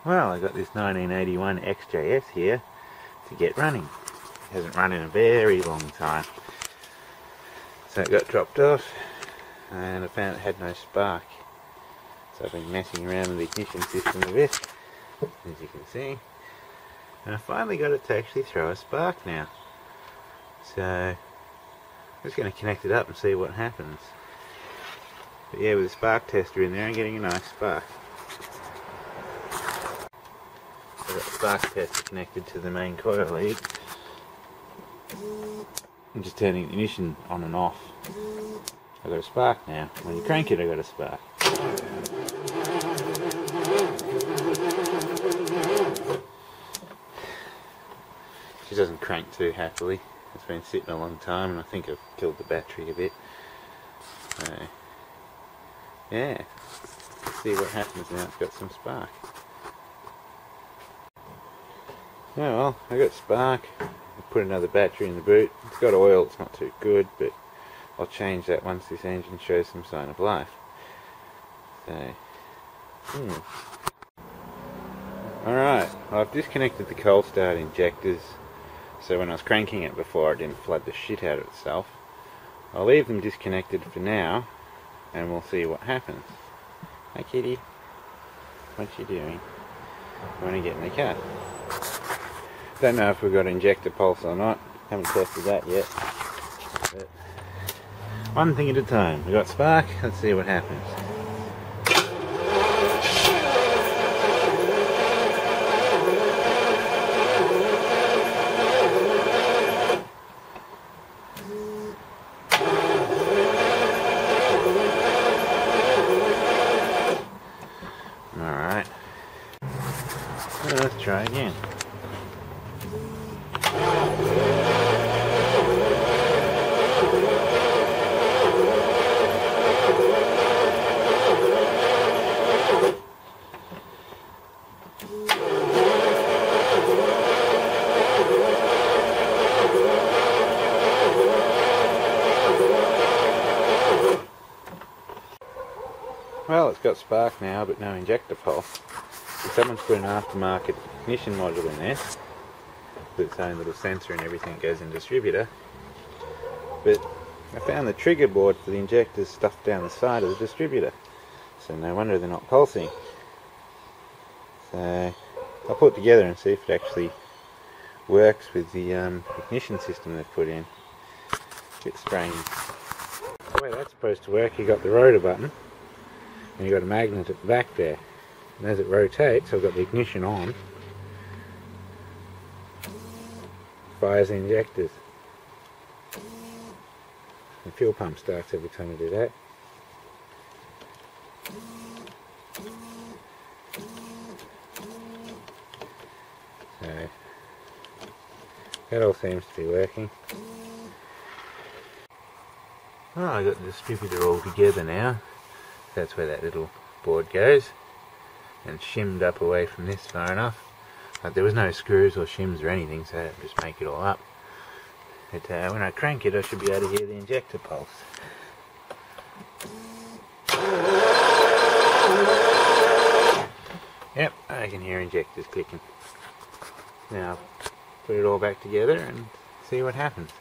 Well, I got this 1981 Xjs here to get running. It hasn't run in a very long time. So it got dropped off and I found it had no spark. So I've been messing around with the ignition system a bit, as you can see. And I finally got it to actually throw a spark now. So I'm just going to connect it up and see what happens. But yeah, with the spark tester in there, I'm getting a nice spark. I've got the spark tester connected to the main coil lead. I'm just turning the ignition on and off. I've got a spark now. When you crank it, I've got a spark. She doesn't crank too happily. It's been sitting a long time and I think I've killed the battery a bit. So, yeah. Let's see what happens now it's got some spark. Oh well, I got spark. I put another battery in the boot. It's got oil, it's not too good, but I'll change that once this engine shows some sign of life. So, Alright, I've disconnected the cold start injectors, so when I was cranking it before it didn't flood the shit out of itself. I'll leave them disconnected for now, and we'll see what happens. Hi kitty, what you doing? You want to get in the car? Don't know if we've got injector pulse or not, haven't tested that yet. But one thing at a time. We got spark, let's see what happens. Alright. Let's try again. Well, it's got spark now, but no injector pulse. Someone's put an aftermarket ignition module in there with its own little sensor and everything that goes in the distributor. But I found the trigger board for the injectors stuffed down the side of the distributor. So no wonder they're not pulsing. So I'll put it together and see if it actually works with the ignition system they've put in. A bit strange. The way that's supposed to work, you got the rotor button. And you've got a magnet at the back there, and as it rotates I've got the ignition on, fires the injectors. The fuel pump starts every time you do that. So that all seems to be working. Oh, I got the distributor all together now. That's where that little board goes, and shimmed up away from this far enough. But there was no screws or shims or anything, so I had to just make it all up. But when I crank it I should be able to hear the injector pulse. Yep, I can hear injectors clicking. Now put it all back together and see what happens.